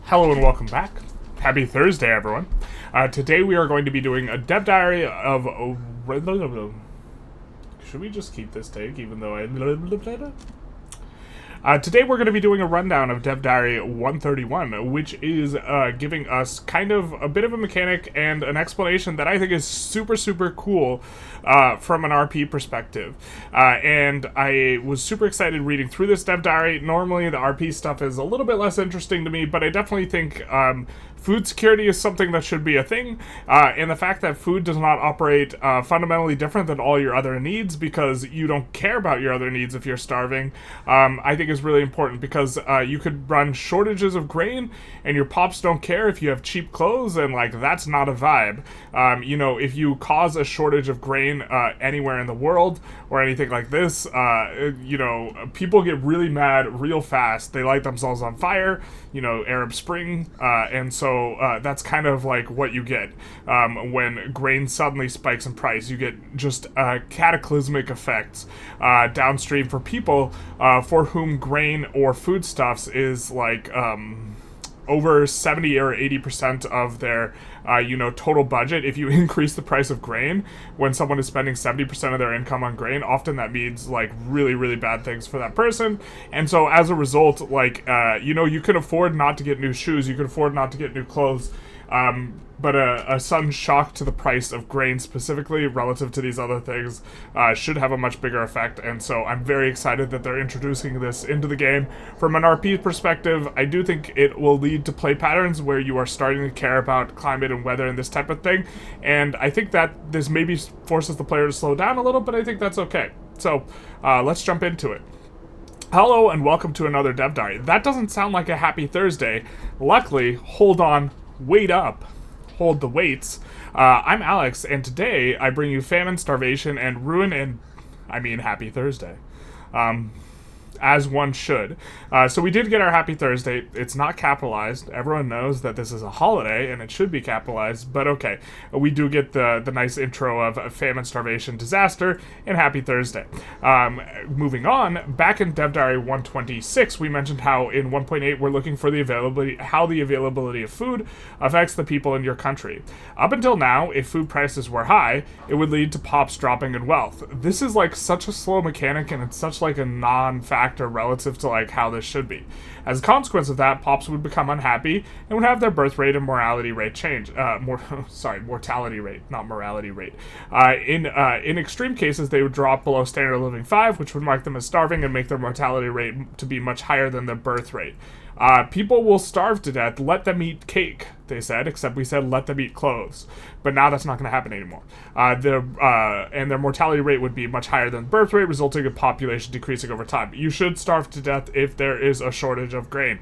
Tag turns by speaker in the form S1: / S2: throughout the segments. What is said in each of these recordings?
S1: Hello and welcome back. Happy Thursday, everyone. Today we are going to be doing a dev diary of... Should we just keep this take, even though I... Today we're going to be doing a rundown of Dev Diary 131, which is giving us kind of a bit of a mechanic and an explanation that I think is super cool from an RP perspective. And I was super excited reading through this Dev Diary. Normally the RP stuff is a little bit less interesting to me, but I definitely think food security is something that should be a thing, and the fact that food does not operate fundamentally different than all your other needs because you don't care about your other needs if you're starving, I think is really important because you could run shortages of grain and your pops don't care if you have cheap clothes, and like that's not a vibe. If you cause a shortage of grain anywhere in the world or anything like this, people get really mad real fast. They light themselves on fire, Arab Spring, and so that's kind of like what you get when grain suddenly spikes in price. You get just cataclysmic effects downstream for people for whom grain or foodstuffs is like over 70 or 80% of their total budget. If you increase the price of grain when someone is spending 70% of their income on grain, often that means like really bad things for that person. And so as a result, you can afford not to get new shoes, you can afford not to get new clothes, but a sudden shock to the price of grain specifically relative to these other things should have a much bigger effect, and so I'm very excited that they're introducing this into the game. From an RP perspective, I do think it will lead to play patterns where you are starting to care about climate and weather and this type of thing, and I think that this maybe forces the player to slow down a little, but I think that's okay. So let's jump into it. Hello and welcome to another Dev Diary. That doesn't sound like a happy Thursday. Luckily, hold on, wait up. Hold the weights. I'm Alex, and today I bring you famine, starvation, and ruin, and I mean happy Thursday. As one should. So we did get our happy Thursday. It's not capitalized. Everyone knows that this is a holiday, and it should be capitalized, but okay. We do get the nice intro of famine, starvation, disaster, and happy Thursday. Moving on, back in Dev Diary 126, we mentioned how in 1.8 we're looking for how the availability of food affects the people in your country. Up until now, if food prices were high, it would lead to pops dropping in wealth. This is like such a slow mechanic, and it's such like a non-factor relative to like how this should be. As a consequence of that, pops would become unhappy and would have their birth rate and mortality rate change. Mortality rate, not morality rate. In extreme cases, they would drop below standard of living 5, which would mark them as starving and make their mortality rate to be much higher than their birth rate. People will starve to death, let them eat cake, they said, except we said let them eat clothes. But now that's not going to happen anymore. Their mortality rate would be much higher than birth rate, resulting in population decreasing over time. You should starve to death if there is a shortage of grain.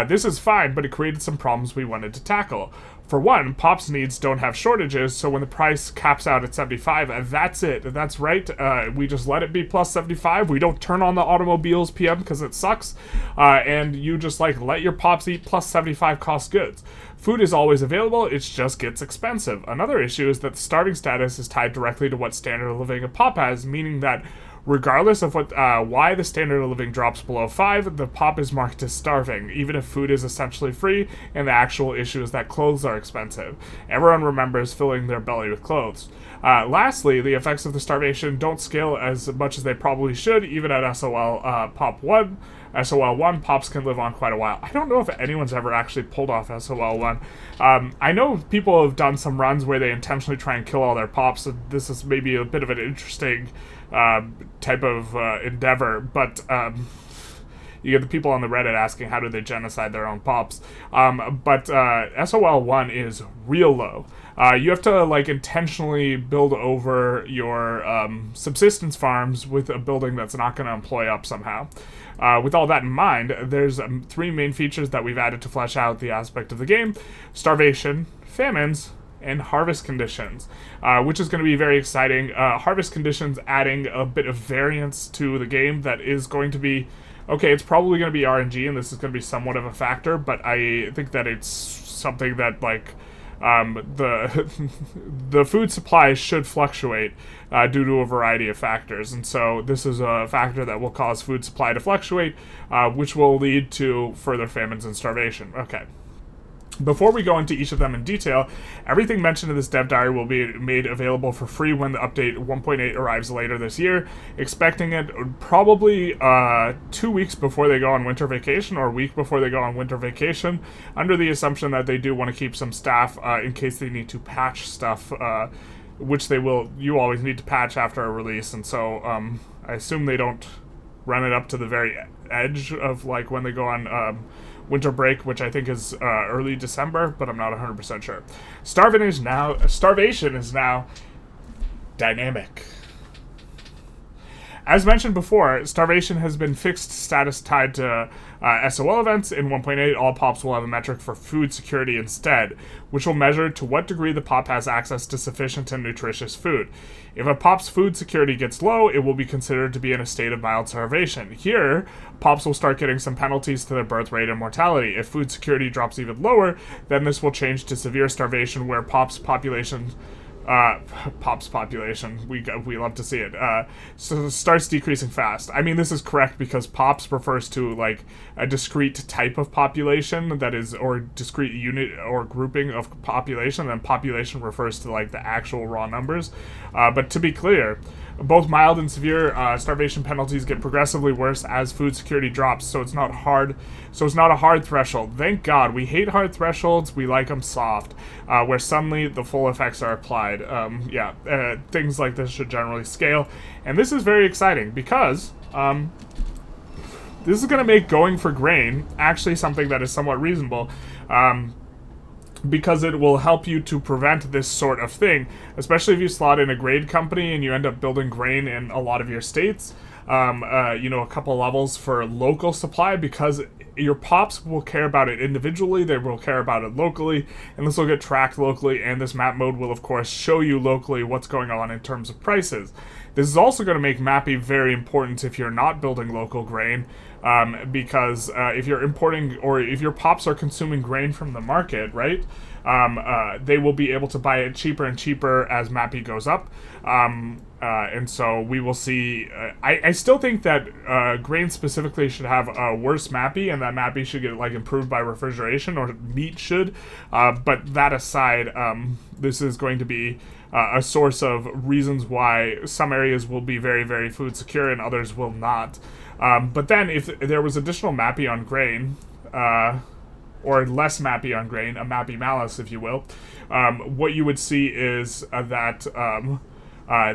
S1: This is fine, but it created some problems we wanted to tackle. For one, pops needs don't have shortages, so when the price caps out at 75, that's it. That's right. We just let it be plus 75. We don't turn on the automobiles PM because it sucks. And you just let your pops eat plus 75 cost goods. Food is always available, it just gets expensive. Another issue is that the starving status is tied directly to what standard of living a pop has, meaning that regardless of why the standard of living drops below 5, the pop is marked as starving, even if food is essentially free, and the actual issue is that clothes are expensive. Everyone remembers filling their belly with clothes. Lastly, the effects of the starvation don't scale as much as they probably should, even at SOL Pop 1. SOL 1, pops can live on quite a while. I don't know if anyone's ever actually pulled off SOL 1. I know people have done some runs where they intentionally try and kill all their pops, so this is maybe a bit of an interesting type of endeavor, but you get the people on the Reddit asking how do they genocide their own pops. But SOL 1 is real low. You have to intentionally build over your subsistence farms with a building that's not going to employ up somehow. With all that in mind, there's 3 main features that we've added to flesh out the aspect of the game: starvation, famines, and harvest conditions, which is going to be very exciting. Harvest conditions adding a bit of variance to the game that is going to be, okay, it's probably going to be RNG, and this is going to be somewhat of a factor, but I think that it's something that the food supply should fluctuate due to a variety of factors, and so this is a factor that will cause food supply to fluctuate, which will lead to further famines and starvation. Okay. Before we go into each of them in detail, everything mentioned in this dev diary will be made available for free when the update 1.8 arrives later this year, expecting it probably 2 weeks before they go on winter vacation, or a week before they go on winter vacation, under the assumption that they do want to keep some staff in case they need to patch stuff, which they will. You always need to patch after a release, and so I assume they don't run it up to the very edge of like when they go on winter break, which I think is early December, but I'm not 100% sure. Starvation is now dynamic. As mentioned before, Starvation has been fixed status tied to SOL events. In 1.8, all pops will have a metric for food security instead, which will measure to what degree the pop has access to sufficient and nutritious food. If a pop's food security gets low, it will be considered to be in a state of mild starvation. Here, pops will start getting some penalties to their birth rate and mortality. If food security drops even lower, then this will change to severe starvation, where pops population, we love to see it, so starts decreasing fast. I mean, this is correct because pops refers to like a discrete type of population that is, or discrete unit or grouping of population, and population refers to like the actual raw numbers. But to be clear, both mild and severe starvation penalties get progressively worse as food security drops, so it's not hard. So it's not a hard threshold. Thank God. We hate hard thresholds. We like them soft, where suddenly the full effects are applied. Things like this should generally scale, and this is very exciting because this is going to make going for grain actually something that is somewhat reasonable. Because it will help you to prevent this sort of thing, especially if you slot in a grade company and you end up building grain in a lot of your states, a couple levels for local supply, because your pops will care about it individually, they will care about it locally, and this will get tracked locally, and this map mode will of course show you locally what's going on in terms of prices. This is also going to make mapping very important if you're not building local grain, because if you're importing, or if your pops are consuming grain from the market, right, they will be able to buy it cheaper and cheaper as MAPI goes up. And so we will see. I still think that grain specifically should have a worse MAPI, and that MAPI should get like improved by refrigeration, or meat should. But that aside, this is going to be a source of reasons why some areas will be very, very food secure and others will not. But then if there was additional MAPI on grain, or less MAPI on grain, a MAPI malus, if you will, what you would see is that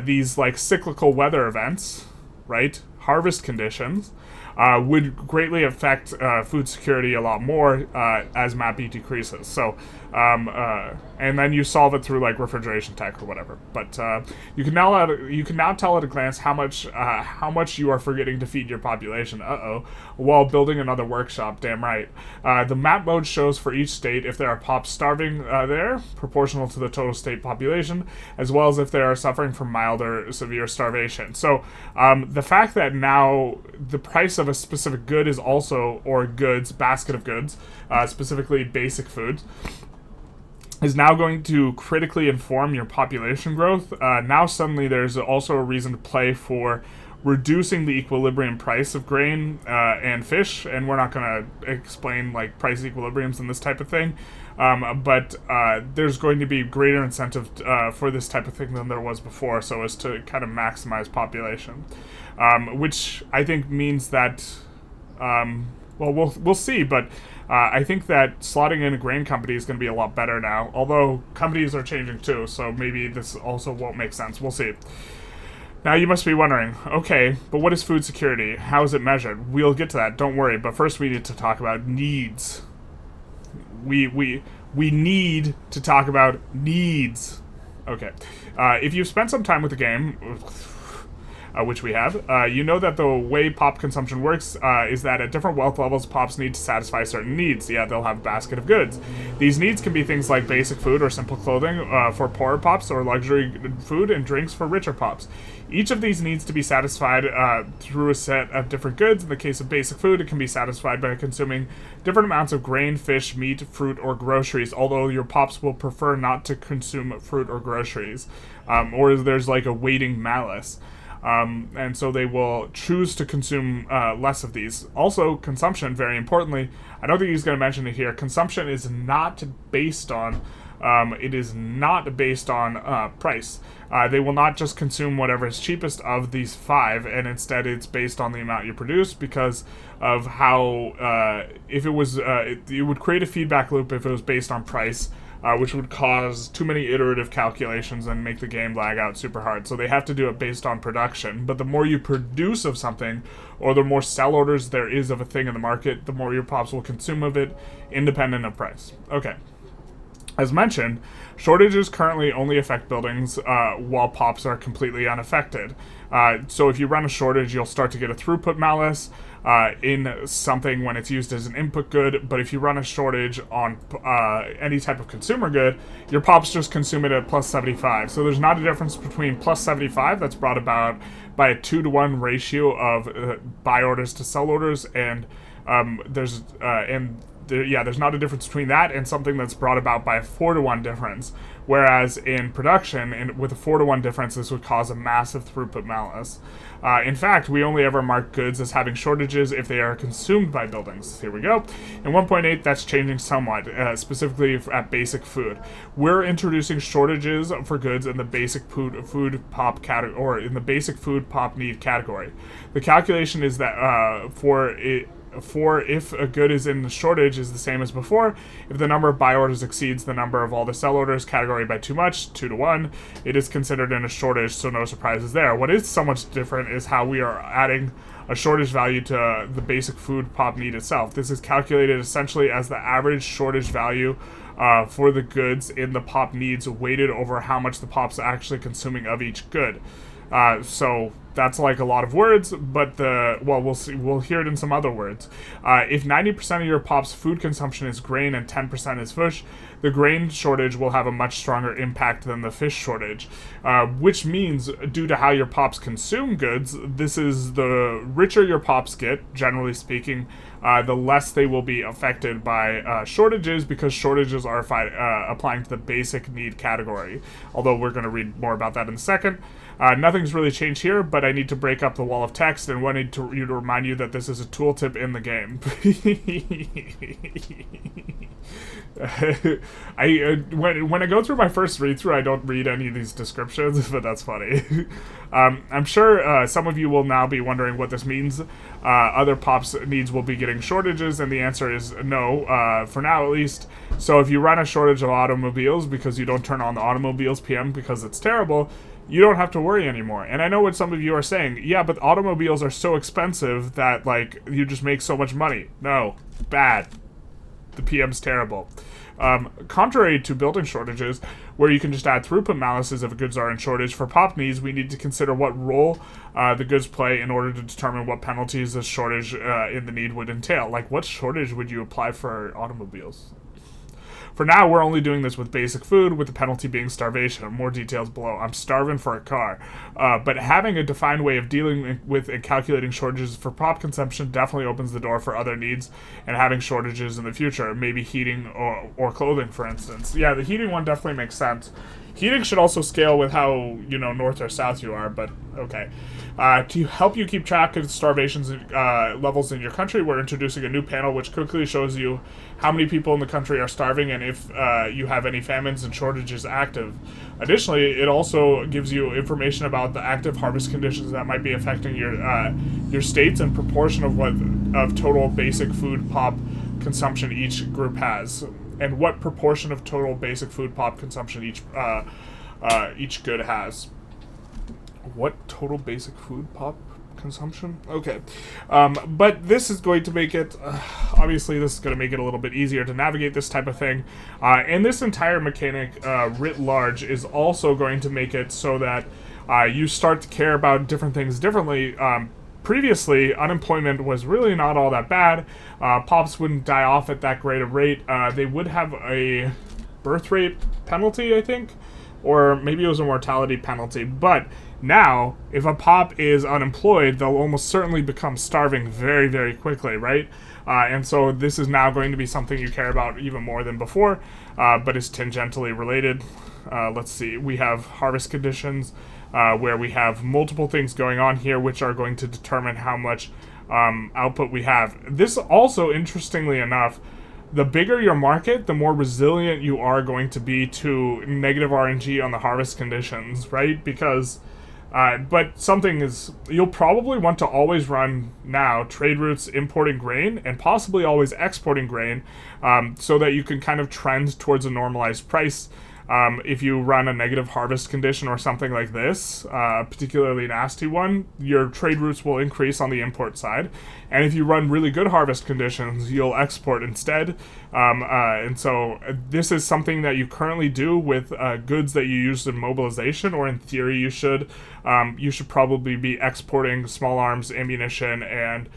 S1: these like cyclical weather events, right, harvest conditions, would greatly affect food security a lot more as MAPI decreases. So, and then you solve it through like refrigeration tech or whatever. But you can now tell at a glance how much you are forgetting to feed your population. While building another workshop. Damn right. The map mode shows for each state if there are pops starving there, proportional to the total state population, as well as if they are suffering from mild or severe starvation. So the fact that now the price of a specific good is also, or goods, basket of goods, specifically basic foods, is now going to critically inform your population growth. Now suddenly there's also a reason to play for reducing the equilibrium price of grain and fish, and we're not going to explain like price equilibriums and this type of thing, but there's going to be greater incentive for this type of thing than there was before, so as to kind of maximize population, which I think means that we'll see, but I think that slotting in a grain company is going to be a lot better now, although companies are changing too, so maybe this also won't make sense. We'll see. Now you must be wondering, okay, but what is food security? How is it measured? We'll get to that, don't worry, but first we need to talk about needs. We need to talk about needs. Okay. If you've spent some time with the game, which we have, you know that the way pop consumption works is that at different wealth levels, pops need to satisfy certain needs. Yeah, they'll have a basket of goods. These needs can be things like basic food or simple clothing for poorer pops, or luxury food and drinks for richer pops. Each of these needs to be satisfied through a set of different goods. In the case of basic food, it can be satisfied by consuming different amounts of grain, fish, meat, fruit, or groceries, although your pops will prefer not to consume fruit or groceries, or there's like a weighting malus. And so they will choose to consume less of these. Also, consumption, very importantly, I don't think he's going to mention it here, consumption is not based on price. They will not just consume whatever is cheapest of these 5, and instead it's based on the amount you produce, because of how if it was it would create a feedback loop if it was based on price, which would cause too many iterative calculations and make the game lag out super hard. So they have to do it based on production. But the more you produce of something, or the more sell orders there is of a thing in the market, the more your pops will consume of it, independent of price. Okay. As mentioned, shortages currently only affect buildings while pops are completely unaffected. So if you run a shortage, you'll start to get a throughput malus in something when it's used as an input good, but if you run a shortage on any type of consumer good, your pops just consume it at plus 75. So there's not a difference between plus 75 that's brought about by a 2-to-1 ratio of buy orders to sell orders, and there's not a difference between that and something that's brought about by a 4-to-1 difference. Whereas in production, and with a 4-to-1 difference, this would cause a massive throughput malus. In fact, we only ever mark goods as having shortages if they are consumed by buildings. Here we go. In 1.8, that's changing somewhat, specifically at basic food. We're introducing shortages for goods in the basic food pop category, or in the basic food pop need category. The calculation is that for if a good is in the shortage is the same as before, if the number of buy orders exceeds the number of all the sell orders category by too much, 2-to-1, it is considered in a shortage, so no surprises there. What is somewhat different is how we are adding a shortage value to the basic food pop need itself. This is calculated essentially as the average shortage value for the goods in the pop needs weighted over how much the pop's actually consuming of each good. So that's like a lot of words, but we'll see. We'll hear it in some other words. If 90% of your pop's food consumption is grain and 10% is fish, the grain shortage will have a much stronger impact than the fish shortage, which means due to how your pops consume goods, this is the richer your pops get, generally speaking, the less they will be affected by shortages, because shortages are applying to the basic need category, although we're going to read more about that in a second. Nothing's really changed here, but I need to break up the wall of text and wanted you to remind you that this is a tooltip in the game. When I go through my first read-through, I don't read any of these descriptions, but that's funny. I'm sure some of you will now be wondering what this means. Other pops needs will be getting shortages, and the answer is no, for now at least. So if you run a shortage of automobiles because you don't turn on the automobiles PM because it's terrible, you don't have to worry anymore. And I know what some of you are saying, yeah, but automobiles are so expensive that, like, you just make so much money. No, bad. The PM's terrible. Contrary to building shortages, where you can just add throughput maluses if goods are in shortage, for pop needs, we need to consider what role the goods play in order to determine what penalties the shortage in the need would entail. Like, what shortage would you apply for automobiles? For now, we're only doing this with basic food, with the penalty being starvation. More details below. I'm starving for a car. But having a defined way of dealing with and calculating shortages for pop consumption definitely opens the door for other needs and having shortages in the future. Maybe heating or clothing, for instance. Yeah, the heating one definitely makes sense. Heating should also scale with how, north or south you are, but okay. To help you keep track of starvation levels in your country, we're introducing a new panel which quickly shows you how many people in the country are starving and if you have any famines and shortages active. Additionally, it also gives you information about the active harvest conditions that might be affecting your states and proportion of total basic food pop consumption each group has, and what proportion of total basic food pop consumption each good has. What total basic food pop consumption? Okay. But this is going to make it, obviously this is going to make it a little bit easier to navigate this type of thing. And this entire mechanic, writ large, is also going to make it so that you start to care about different things differently. Previously, unemployment was really not all that bad. Pops wouldn't die off at that great a rate. They would have a birth rate penalty, I think, or maybe it was a mortality penalty. But now, if a pop is unemployed, they'll almost certainly become starving very, very quickly, right? And so this is now going to be something you care about even more than before, but is tangentially related. Let's see. We have harvest conditions. where we have multiple things going on here which are going to determine how much output we have. This also, interestingly enough, the bigger your market, the more resilient you are going to be to negative RNG on the harvest conditions, right? Because, but something is, you'll probably want to always run now trade routes importing grain and possibly always exporting grain, so that you can kind of trend towards a normalized price. If you run a negative harvest condition or something like this, a particularly nasty one, your trade routes will increase on the import side. And if you run really good harvest conditions, you'll export instead. And so this is something that you currently do with goods that you use in mobilization, or in theory you should. You should probably be exporting small arms, ammunition, and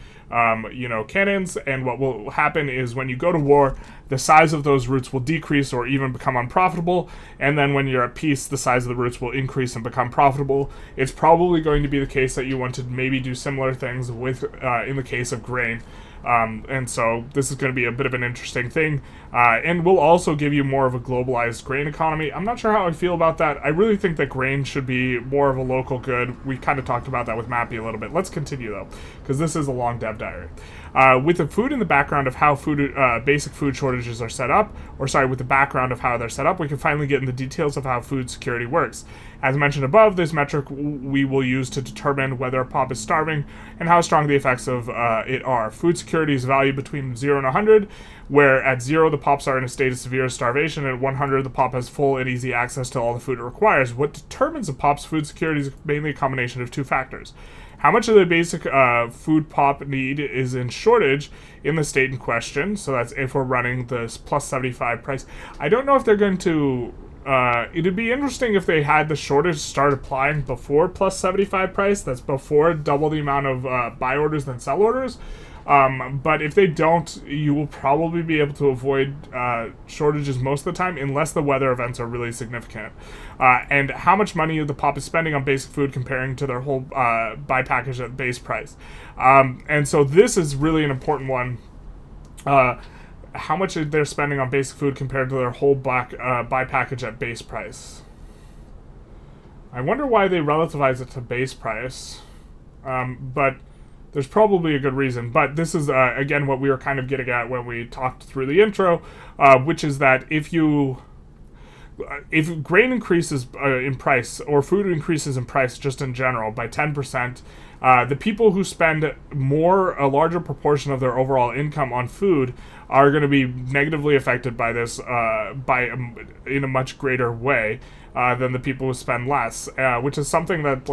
S1: cannons. And what will happen is when you go to war, the size of those routes will decrease or even become unprofitable, and then when you're at peace, the size of the routes will increase and become profitable. It's probably going to be the case that you want to maybe do similar things with, in the case of grain. And so this is going to be a bit of an interesting thing, and will also give you more of a globalized grain economy. I'm not sure how I feel about that. I really think that grain should be more of a local good. We kind of talked about that with Mappy a little bit. Let's continue though, because this is a long dev diary. With the food in the background of how basic food shortages are set up, with the background of how they're set up, we can finally get into the details of how food security works. As mentioned above, this metric we will use to determine whether a pop is starving and how strong the effects of it are. Food security is valued between 0 and 100, where at 0 the pops are in a state of severe starvation, and at 100 the pop has full and easy access to all the food it requires. What determines a pop's food security is mainly a combination of two factors. How much of the basic food pop need is in shortage in the state in question, so that's if we're running this plus 75 price. I don't know if they're going to... it'd be interesting if they had the shortage start applying before plus 75 price. That's before double the amount of buy orders than sell orders. But if they don't, you will probably be able to avoid shortages most of the time, unless the weather events are really significant. And how much money the pop is spending on basic food comparing to their whole buy package at base price. And so this is really an important one. How much they're spending on basic food compared to their whole buy package at base price. I wonder why they relativize it to base price. But there's probably a good reason. But this is, again, what we were kind of getting at when we talked through the intro, which is that if grain increases in price, or food increases in price just in general by 10%, the people who spend a larger proportion of their overall income on food are going to be negatively affected by this in a much greater way than the people who spend less, which is something that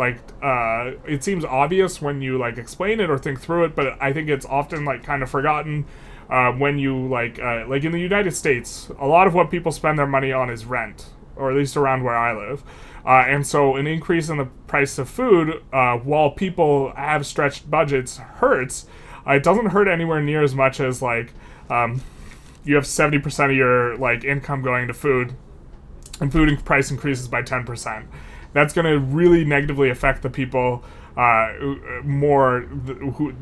S1: it seems obvious when you explain it or think through it, but I think it's often kind of forgotten when you in the United States, a lot of what people spend their money on is rent, or at least around where I live. And so an increase in the price of food, while people have stretched budgets, hurts. It doesn't hurt anywhere near as much as you have 70% of your income going to food, and food price increases by 10%. That's going to really negatively affect the people more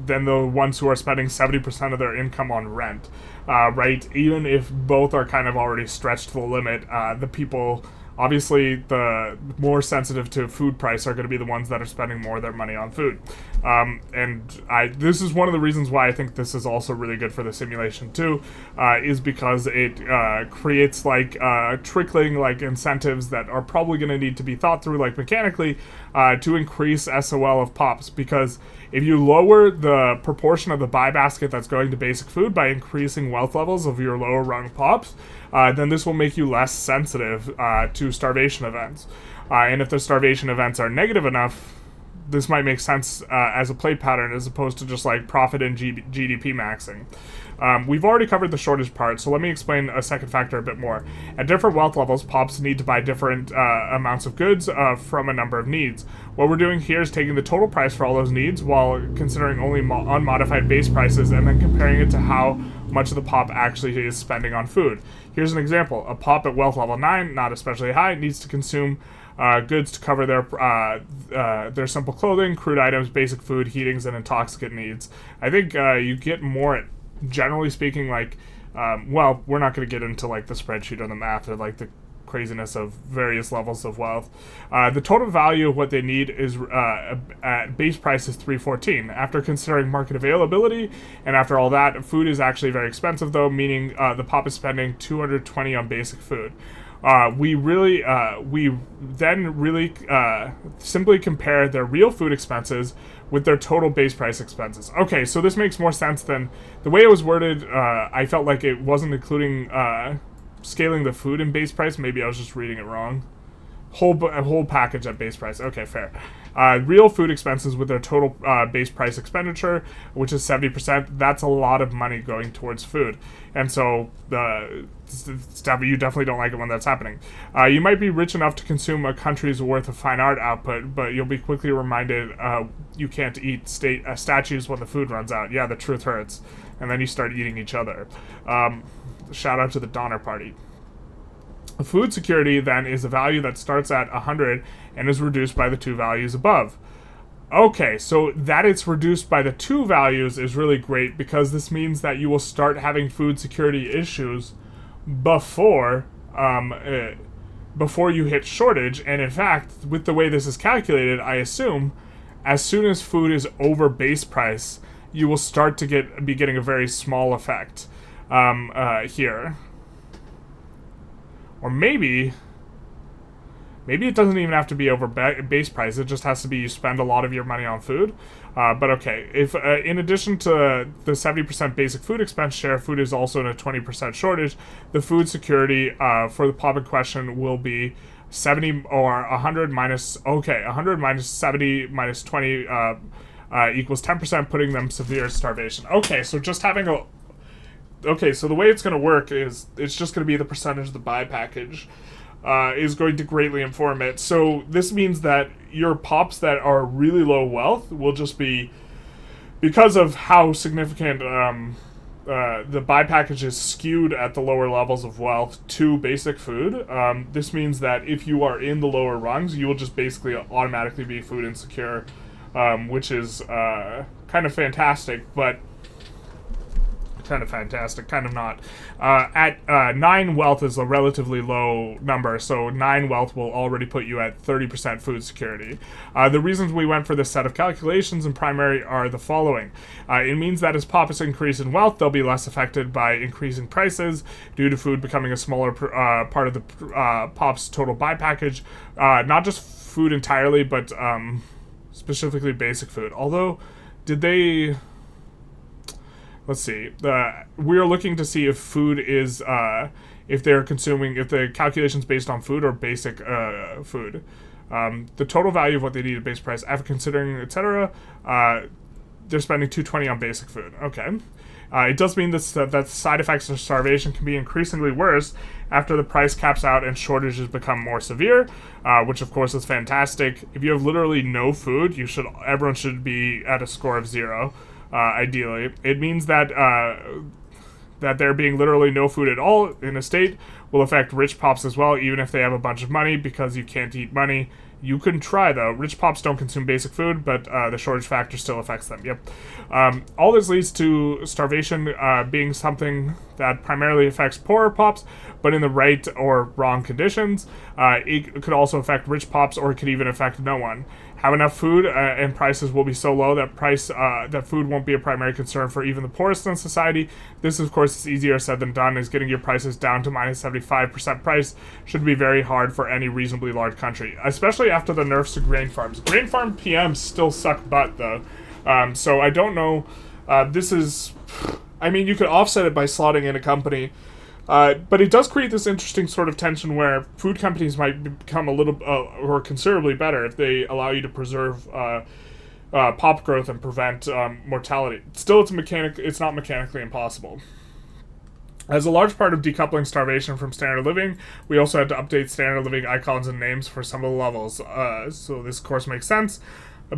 S1: than the ones who are spending 70% of their income on rent, right? Even if both are kind of already stretched to the limit, the people... Obviously, the more sensitive to food price are going to be the ones that are spending more of their money on food. This is one of the reasons why I think this is also really good for the simulation too, is because it creates trickling incentives that are probably going to need to be thought through mechanically to increase SOL of pops, because if you lower the proportion of the buy basket that's going to basic food by increasing wealth levels of your lower rung pops, then this will make you less sensitive to starvation events. And if the starvation events are negative enough, this might make sense as a play pattern as opposed to just profit and GDP maxing. We've already covered the shortage part, so let me explain a second factor a bit more. At different wealth levels, pops need to buy different amounts of goods from a number of needs. What we're doing here is taking the total price for all those needs while considering only unmodified base prices, and then comparing it to how much of the pop actually is spending on food. Here's an example. A pop at wealth level 9, not especially high, needs to consume goods to cover their simple clothing, crude items, basic food, heatings, and intoxicant needs. I think you get more at, generally speaking, we're not going to get into the spreadsheet or the math or the craziness of various levels of wealth. The total value of what they need is at base price is 314. After considering market availability and after all that, food is actually very expensive though, meaning the pop is spending 220 on basic food. We then really simply compare their real food expenses with their total base price expenses. Okay, so this makes more sense than the way it was worded. I felt like it wasn't including scaling the food in base price. Maybe I was just reading it wrong. Whole package at base price. Okay, fair. Real food expenses with their total base price expenditure, which is 70%. That's a lot of money going towards food, and so you definitely don't like it when that's happening. You might be rich enough to consume a country's worth of fine art output, but you'll be quickly reminded you can't eat statues when the food runs out. Yeah, the truth hurts, and then you start eating each other. Shout out to the Donner Party. Food security, then, is a value that starts at 100 and is reduced by the two values above. Okay, so that it's reduced by the two values is really great because this means that you will start having food security issues before you hit shortage. And in fact, with the way this is calculated, I assume as soon as food is over base price, you will start to be getting a very small effect here. Or maybe it doesn't even have to be over base price. It just has to be you spend a lot of your money on food. But okay, if in addition to the 70% basic food expense share, food is also in a 20% shortage, the food security for the pop in question will be 70 or 100 minus 70 minus 20 equals 10%, putting them severe starvation. Okay, so just having a... Okay, so the way it's going to work is it's just going to be the percentage of the buy package is going to greatly inform it. So this means that your pops that are really low wealth will just be, because of how significant the buy package is skewed at the lower levels of wealth to basic food. This means that if you are in the lower rungs, you will just basically automatically be food insecure, which is kind of fantastic, but... kind of fantastic, kind of not. At 9 wealth is a relatively low number, so 9 wealth will already put you at 30% food security. The reasons we went for this set of calculations in primary are the following. It means that as pops increase in wealth, they'll be less affected by increasing prices due to food becoming a smaller part of the pop's total buy package. Not just food entirely, but specifically basic food. Although, did they... Let's see. We're looking to see if food is, if the calculation's based on food or basic food. The total value of what they need at base price, after considering, etc., they're spending 220 on basic food. Okay. It does mean that side effects of starvation can be increasingly worse after the price caps out and shortages become more severe, which of course is fantastic. If you have literally no food, everyone should be at a score of 0. Ideally, it means that there being literally no food at all in a state will affect rich pops as well, even if they have a bunch of money, because you can't eat money. You can try, though. Rich pops don't consume basic food, but the shortage factor still affects them. Yep. All this leads to starvation being something that primarily affects poorer pops, but in the right or wrong conditions. It could also affect rich pops, or it could even affect no one. Have enough food and prices will be so low that food won't be a primary concern for even the poorest in society. This, of course, is easier said than done, as getting your prices down to minus 75% price should be very hard for any reasonably large country, especially after the nerfs to grain farms. Grain farm PMs still suck butt, though. So I don't know. I mean, you could offset it by slotting in a company. But it does create this interesting sort of tension where food companies might become a little or considerably better if they allow you to preserve pop growth and prevent mortality. Still, it's not mechanically impossible. As a large part of decoupling starvation from standard living, we also had to update standard living icons and names for some of the levels. So this, of course, makes sense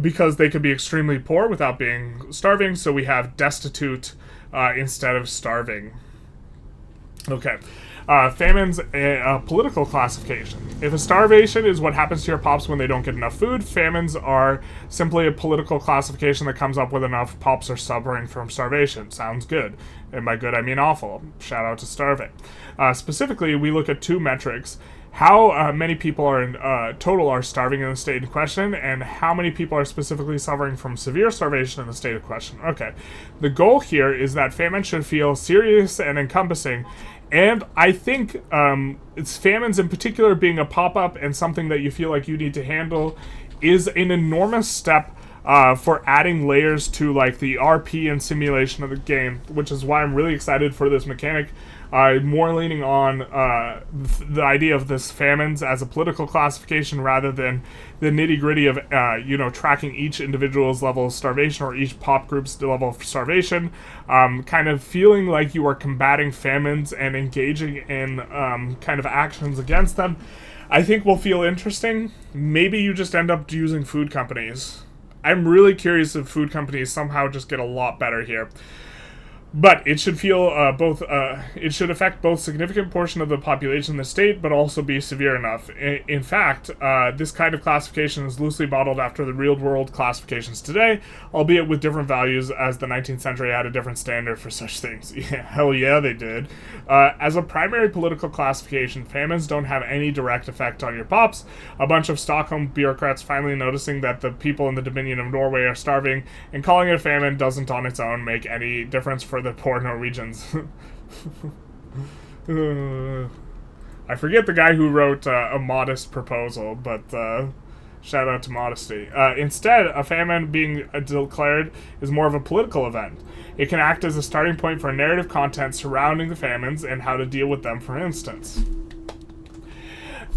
S1: because they could be extremely poor without being starving, so we have destitute instead of starving. Okay. Famine's a political classification. If a starvation is what happens to your pops when they don't get enough food, famines are simply a political classification that comes up with enough pops are suffering from starvation. Sounds good. And by good, I mean awful. Shout out to starving. Specifically, we look at two metrics. How many people are in total are starving in the state in question, and how many people are specifically suffering from severe starvation in the state of question. Okay. The goal here is that famine should feel serious and encompassing, and I think it's famines in particular being a pop-up and something that you feel like you need to handle is an enormous step for adding layers to like the RP and simulation of the game, which is why I'm really excited for this mechanic. More leaning on the idea of this famines as a political classification rather than the nitty-gritty of tracking each individual's level of starvation or each pop group's level of starvation. Kind of feeling like you are combating famines and engaging in kind of actions against them, I think will feel interesting. Maybe you just end up using food companies. I'm really curious if food companies somehow just get a lot better here. But it should feel it should affect both significant portion of the population in the state, but also be severe enough. In fact, this kind of classification is loosely modeled after the real-world classifications today, albeit with different values, as the 19th century had a different standard for such things. Yeah, hell yeah, they did. As a primary political classification, famines don't have any direct effect on your pops. A bunch of Stockholm bureaucrats finally noticing that the people in the Dominion of Norway are starving, and calling it a famine doesn't on its own make any difference for the poor Norwegians. I forget the guy who wrote A Modest Proposal, but shout out to modesty. Instead, a famine being declared is more of a political event. It can act as a starting point for narrative content surrounding the famines and how to deal with them, for instance.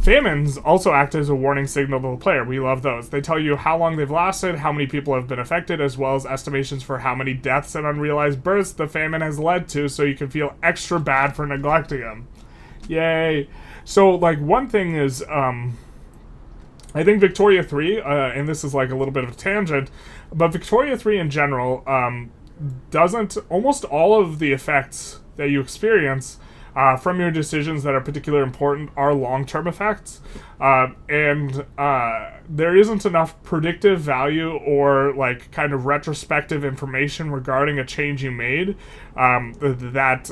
S1: Famines also act as a warning signal to the player. We love those. They tell you how long they've lasted, how many people have been affected, as well as estimations for how many deaths and unrealized births the famine has led to, so you can feel extra bad for neglecting them. Yay. So, like, one thing is, I think Victoria 3, and this is like a little bit of a tangent, but Victoria 3 in general doesn't, almost all of the effects that you experience from your decisions that are particularly important are long-term effects, and there isn't enough predictive value or like kind of retrospective information regarding a change you made that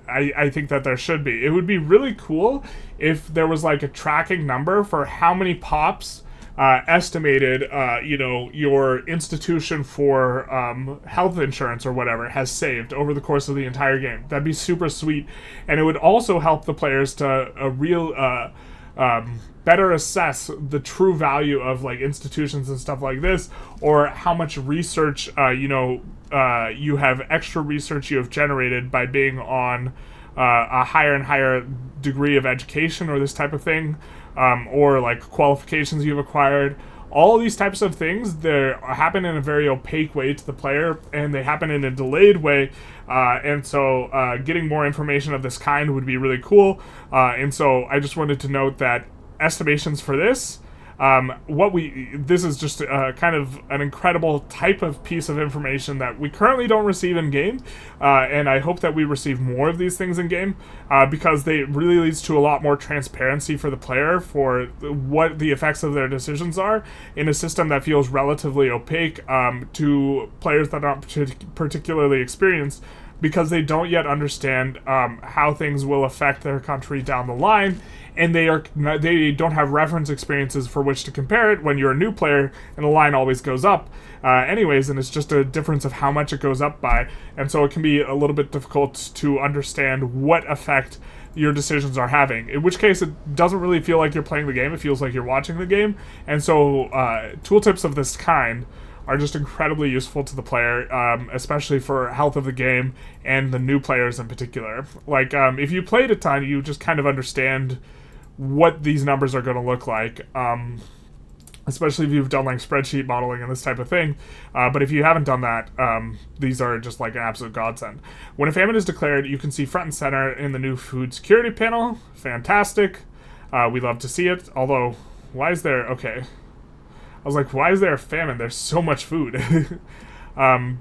S1: I think that there should be. It would be really cool if there was like a tracking number for how many pops estimated, your institution for health insurance or whatever has saved over the course of the entire game. That'd be super sweet, and it would also help the players to better assess the true value of like institutions and stuff like this, or how much research you have extra research you have generated by being on a higher and higher degree of education or this type of thing. Or like qualifications you've acquired. All these types of things, they happen in a very opaque way to the player, and they happen in a delayed way, and so getting more information of this kind would be really cool. And so I just wanted to note that estimations for this, this is just kind of an incredible type of piece of information that we currently don't receive in game, and I hope that we receive more of these things in game, because they really leads to a lot more transparency for the player for what the effects of their decisions are in a system that feels relatively opaque to players that aren't particularly experienced, because they don't yet understand how things will affect their country down the line, and they don't have reference experiences for which to compare it when you're a new player, and the line always goes up anyways, and it's just a difference of how much it goes up by, and so it can be a little bit difficult to understand what effect your decisions are having, in which case it doesn't really feel like you're playing the game, it feels like you're watching the game, and so tooltips of this kind are just incredibly useful to the player, especially for health of the game and the new players in particular. Like, if you played a ton, you just kind of understand what these numbers are going to look like, especially if you've done like spreadsheet modeling and this type of thing. But if you haven't done that, these are just like an absolute godsend. When a famine is declared, you can see front and center in the new food security panel. Fantastic. We love to see it. Although, why is there... Okay. I was like, why is there a famine? There's so much food.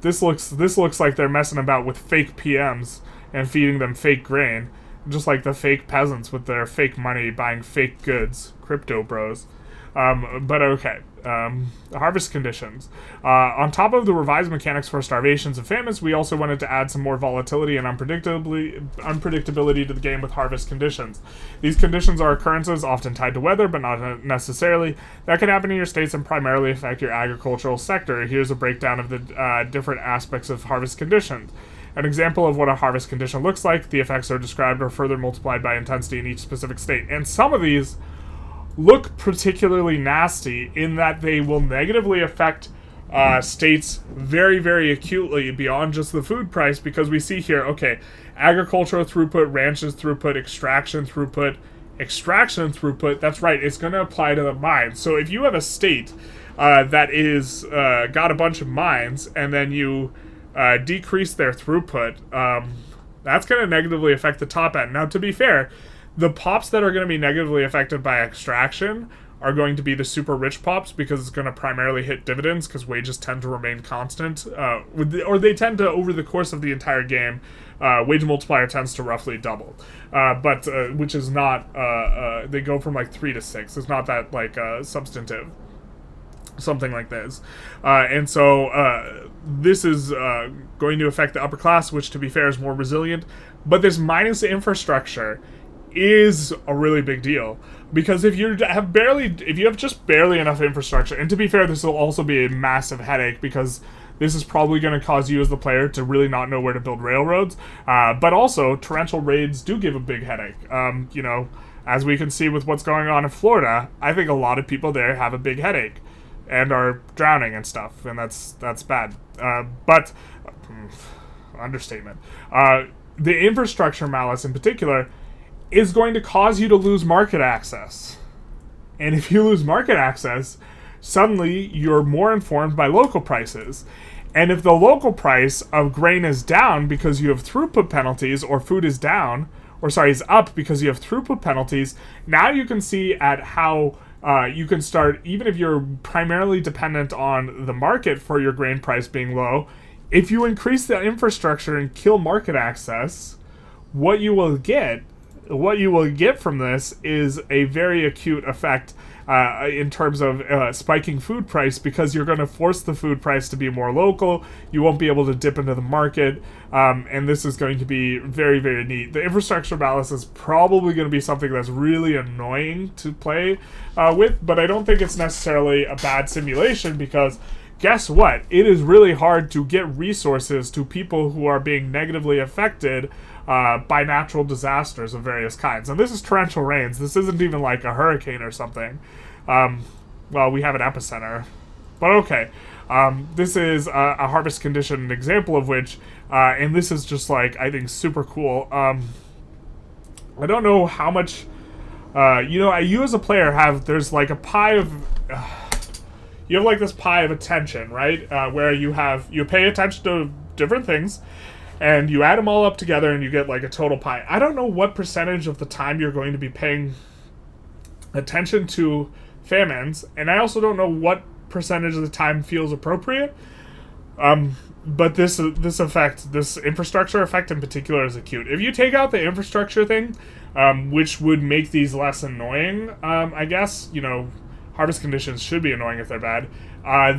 S1: This looks like they're messing about with fake PMs and feeding them fake grain. just like the fake peasants with their fake money buying fake goods, crypto bros. But okay. Harvest conditions. On top of the revised mechanics for starvations and famines, we also wanted to add some more volatility and unpredictability to the game with harvest conditions. These conditions are occurrences often tied to weather, but not necessarily, that can happen in your states and primarily affect your agricultural sector. Here's a breakdown of the different aspects of harvest conditions. An example of what a harvest condition looks like. The effects are described or further multiplied by intensity in each specific state. And some of these look particularly nasty in that they will negatively affect states very, very acutely beyond just the food price, because we see here, okay, agricultural throughput, ranches throughput, extraction throughput, that's right, it's going to apply to the mines. So if you have a state that is got a bunch of mines and then you decrease their throughput, that's going to negatively affect the top end. Now, to be fair, the pops that are going to be negatively affected by extraction are going to be the super rich pops, because it's going to primarily hit dividends, because wages tend to remain constant, or they tend to, over the course of the entire game, wage multiplier tends to roughly double, but which is not, they go from like 3 to 6. It's not that like substantive, something like this, and so this is going to affect the upper class, which to be fair is more resilient, but this minus infrastructure is a really big deal, because if you have just barely enough infrastructure, and to be fair, this will also be a massive headache, because this is probably going to cause you as the player to really not know where to build railroads, but also torrential raids do give a big headache. You know, as we can see with what's going on in Florida, I think a lot of people there have a big headache and are drowning and stuff, and that's bad. But understatement. The infrastructure malice in particular is going to cause you to lose market access. And if you lose market access, suddenly you're more informed by local prices. And if the local price of grain is down because you have throughput penalties, or food is down, or sorry, is up because you have throughput penalties, now you can see at how you can start, even if you're primarily dependent on the market for your grain price being low, if you increase the infrastructure and kill market access, what you will get from this is a very acute effect in terms of spiking food price, because you're going to force the food price to be more local. You won't be able to dip into the market, and this is going to be very, very neat. The infrastructure balance is probably going to be something that's really annoying to play with, but I don't think it's necessarily a bad simulation, because guess what? It is really hard to get resources to people who are being negatively affected by natural disasters of various kinds. And this is torrential rains. This isn't even like a hurricane or something. Well, we have an epicenter. But okay. This is a harvest condition, an example of which, and this is just like, I think, super cool. I don't know how much, you as a player there's like a pie of, you have like this pie of attention, right? Where you pay attention to different things, and you add them all up together and you get like a total pie. I don't know what percentage of the time you're going to be paying attention to famines, and I also don't know what percentage of the time feels appropriate. But this infrastructure effect in particular is acute. If you take out the infrastructure thing, which would make these less annoying, I guess, harvest conditions should be annoying if they're bad.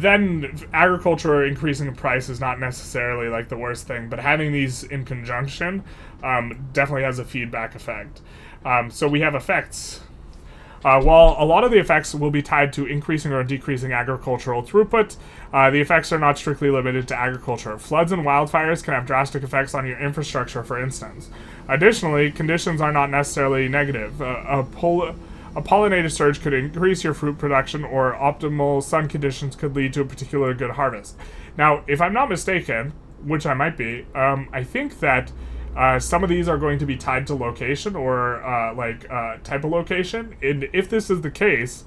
S1: Then agriculture increasing in price is not necessarily like the worst thing, but having these in conjunction definitely has a feedback effect. So we have effects. While a lot of the effects will be tied to increasing or decreasing agricultural throughput, the effects are not strictly limited to agriculture. Floods and wildfires can have drastic effects on your infrastructure, for instance. Additionally, conditions are not necessarily negative. A pollinator surge could increase your fruit production, or optimal sun conditions could lead to a particularly good harvest. Now, if I'm not mistaken, which I might be, I think that some of these are going to be tied to location, or type of location. And if this is the case,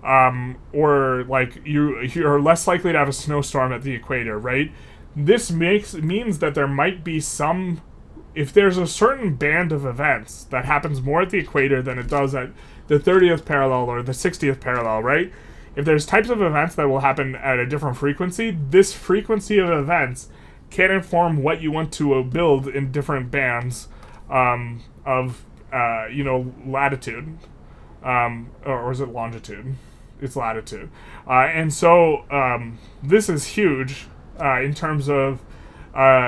S1: or like you're less likely to have a snowstorm at the equator, right? This means that there might be some, if there's a certain band of events that happens more at the equator than it does at the 30th parallel or the 60th parallel, right? If there's types of events that will happen at a different frequency, this frequency of events can inform what you want to build in different bands of latitude, or is it longitude? It's latitude, and so this is huge in terms of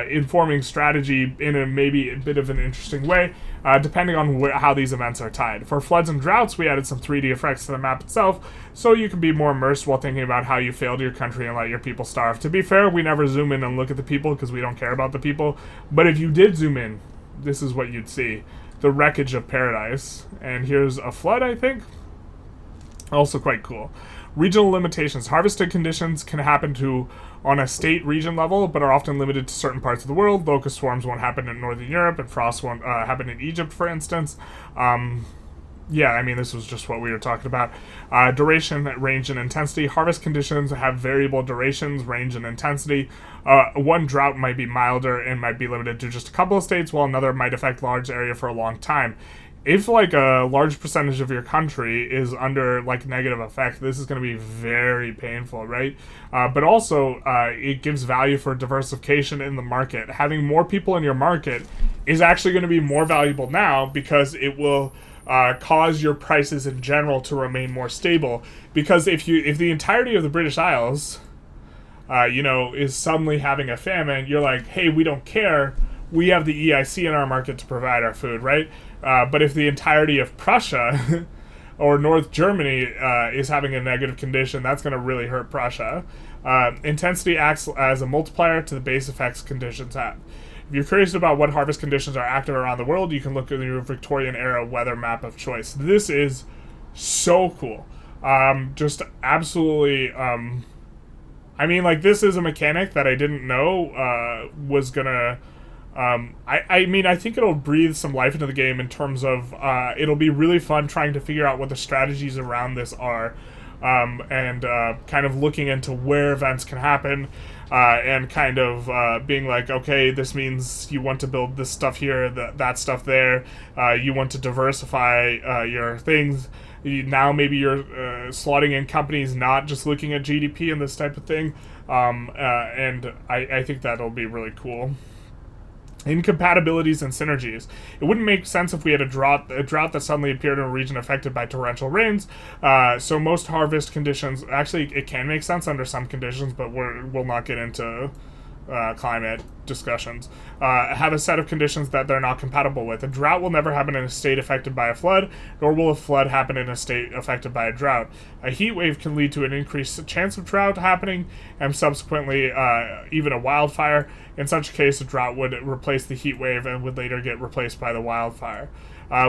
S1: informing strategy in maybe a bit of an interesting way, depending on how these events are tied. For floods and droughts, we added some 3D effects to the map itself, so you can be more immersed while thinking about how you failed your country and let your people starve. To be fair, we never zoom in and look at the people because we don't care about the people, but if you did zoom in, this is what you'd see. The wreckage of paradise. And here's a flood, I think. Also quite cool. Regional limitations. Harvested conditions can happen on a state region level, but are often limited to certain parts of the world. Locust swarms won't happen in Northern Europe, and frost won't happen in Egypt, for instance. Yeah, I mean, this was just what we were talking about. Duration, range, and intensity. Harvest conditions have variable durations, range, and intensity. One drought might be milder and might be limited to just a couple of states, while another might affect large area for a long time. If, like, a large percentage of your country is under, like, negative effect, this is going to be very painful, right? But also, it gives value for diversification in the market. Having more people in your market is actually going to be more valuable now because it will cause your prices in general to remain more stable. Because if the entirety of the British Isles, is suddenly having a famine, you're like, hey, we don't care. We have the EIC in our market to provide our food, right? But if the entirety of Prussia or North Germany is having a negative condition, that's going to really hurt Prussia. Intensity acts as a multiplier to the base effects conditions have. If you're curious about what harvest conditions are active around the world, you can look at your Victorian era weather map of choice. This is so cool. Just absolutely... I mean, like, this is a mechanic that I didn't know was gonna... I mean, I think it'll breathe some life into the game in terms of it'll be really fun trying to figure out what the strategies around this are, and kind of looking into where events can happen, and kind of being like, okay, this means you want to build this stuff here, that stuff there, you want to diversify your things. Now maybe you're slotting in companies not just looking at GDP and this type of thing, and I think that'll be really cool. Incompatibilities and synergies. It wouldn't make sense if we had a drought that suddenly appeared in a region affected by torrential rains. So most harvest conditions, actually, it can make sense under some conditions, but we'll not get into climate discussions. Have a set of conditions that they're not compatible with. A drought will never happen in a state affected by a flood, nor will a flood happen in a state affected by a drought. A heat wave can lead to an increased chance of drought happening, and subsequently even a wildfire. In such a case, a drought would replace the heat wave and would later get replaced by the wildfire.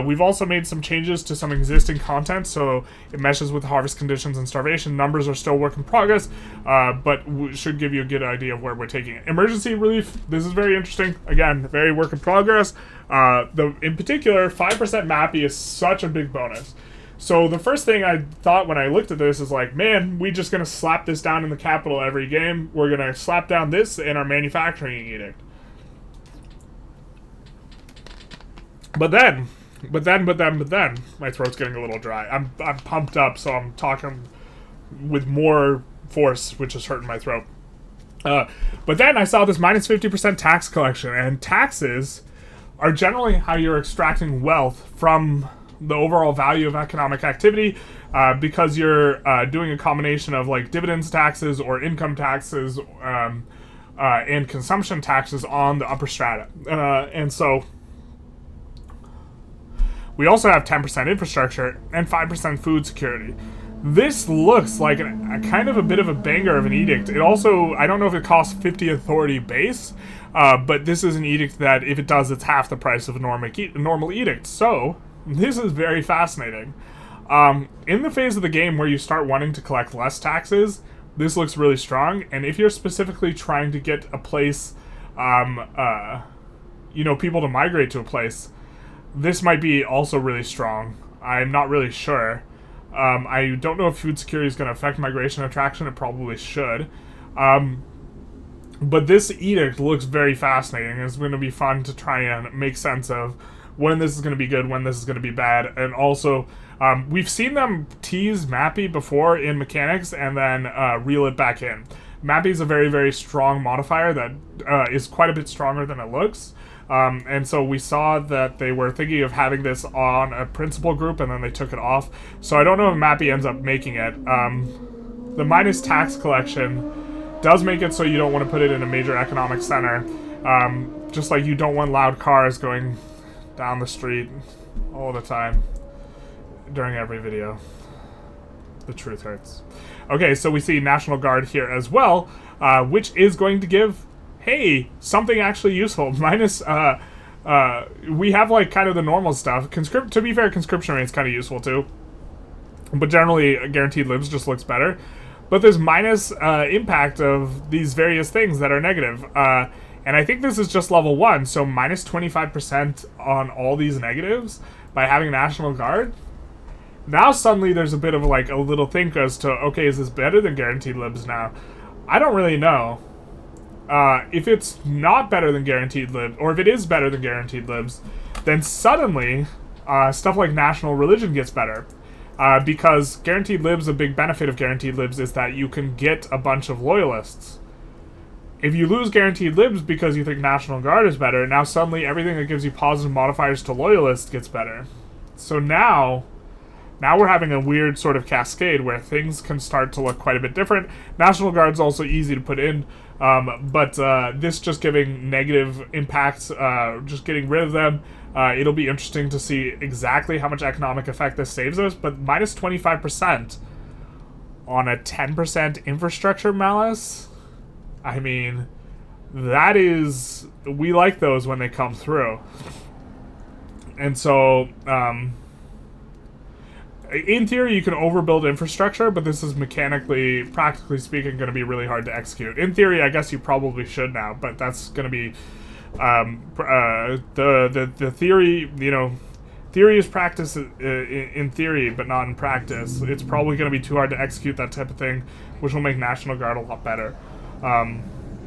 S1: We've also made some changes to some existing content, so it meshes with harvest conditions and starvation. Numbers are still work in progress, but should give you a good idea of where we're taking it. Emergency relief, this is very interesting. Again, very work in progress. In particular, 5% MAPI is such a big bonus. So the first thing I thought when I looked at this is like, man, we just going to slap this down in the capital every game. We're going to slap down this in our manufacturing edict. But then, my throat's getting a little dry. I'm pumped up, so I'm talking with more force, which is hurting my throat. But then I saw this minus 50% tax collection, and taxes are generally how you're extracting wealth from the overall value of economic activity, because you're doing a combination of like dividends taxes or income taxes and consumption taxes on the upper strata. And so we also have 10% infrastructure and 5% food security. This looks like a kind of a bit of a banger of an edict. It also, I don't know if it costs 50 authority base, but this is an edict that if it does, it's half the price of a normal edict. So this is very fascinating. In the phase of the game where you start wanting to collect less taxes, this looks really strong. And if you're specifically trying to get a place, people to migrate to a place, this might be also really strong. I'm not really sure. I don't know if food security is going to affect migration attraction. It probably should. But this edict looks very fascinating. It's going to be fun to try and make sense of when this is going to be good, when this is going to be bad. And also, we've seen them tease MAPI before in mechanics and then reel it back in. MAPI is a very, very strong modifier that is quite a bit stronger than it looks. And so we saw that they were thinking of having this on a principal group, and then they took it off. So I don't know if Mappy ends up making it. The minus tax collection does make it so you don't want to put it in a major economic center. Just like you don't want loud cars going down the street all the time during every video. The truth hurts. Okay, so we see National Guard here as well, which is going to give, hey, something actually useful. Minus, we have like kind of the normal stuff. To be fair, conscription rate's kind of useful too. But generally, guaranteed libs just looks better. But there's minus impact of these various things that are negative. And I think this is just level 1, so minus 25% on all these negatives by having National Guard. Now suddenly there's a bit of like a little think as to, okay, is this better than guaranteed libs now? I don't really know. If it's not better than guaranteed libs, or if it is better than guaranteed libs, then suddenly stuff like national religion gets better. Because guaranteed libs, a big benefit of guaranteed libs is that you can get a bunch of loyalists. If you lose guaranteed libs because you think National Guard is better, now suddenly everything that gives you positive modifiers to loyalists gets better. So now we're having a weird sort of cascade where things can start to look quite a bit different. National Guard's also easy to put in, but this just giving negative impacts, just getting rid of them. It'll be interesting to see exactly how much economic effect this saves us, but minus 25% on a 10% infrastructure malice? I mean, that is... we like those when they come through. And so, in theory, you can overbuild infrastructure, but this is mechanically, practically speaking, going to be really hard to execute. In theory, I guess you probably should now, but that's going to be... the theory, you know, theory is practice in theory, but not in practice. It's probably going to be too hard to execute that type of thing, which will make National Guard a lot better.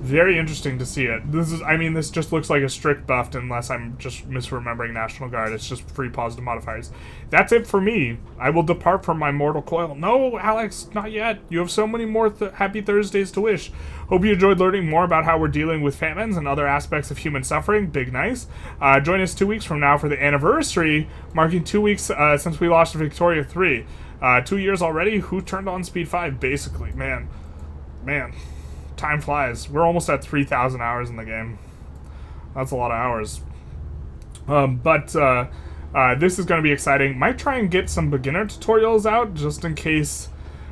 S1: Very interesting to see it. This is, I mean, this just looks like a strict buffed unless I'm just misremembering National Guard. It's just free positive modifiers. That's it for me. I will depart from my mortal coil. No, Alex, not yet. You have so many more happy Thursdays to wish. Hope you enjoyed learning more about how we're dealing with famines and other aspects of human suffering. Big nice. Join us 2 weeks from now for the anniversary, marking 2 weeks since we lost Victoria 3. 2 years already? Who turned on Speed 5, basically? Man. Time flies. We're almost at 3,000 hours in the game. That's a lot of hours. This is going to be exciting. Might try and get some beginner tutorials out, just in case.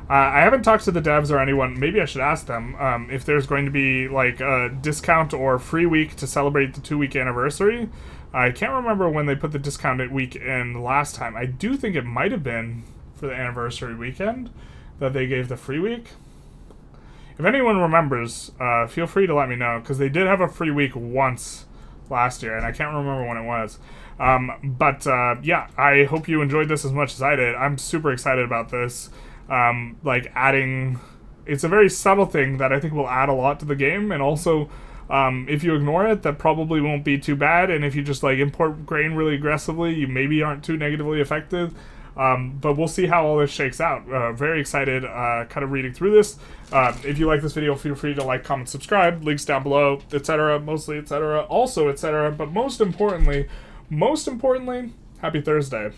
S1: I haven't talked to the devs or anyone. Maybe I should ask them if there's going to be like a discount or free week to celebrate the 2-week anniversary. I can't remember when they put the discounted week in last time. I do think it might have been for the anniversary weekend that they gave the free week. If anyone remembers, feel free to let me know, because they did have a free week once last year, and I can't remember when it was. Yeah, I hope you enjoyed this as much as I did. I'm super excited about this. Like, adding... it's a very subtle thing that I think will add a lot to the game, and also, if you ignore it, that probably won't be too bad, and if you just, like, import grain really aggressively, you maybe aren't too negatively affected. But we'll see how all this shakes out. Very excited kind of reading through this. If you like this video, feel free to like, comment, subscribe. Links down below, etc. Mostly, etc. Also, etc. But most importantly, happy Thursday.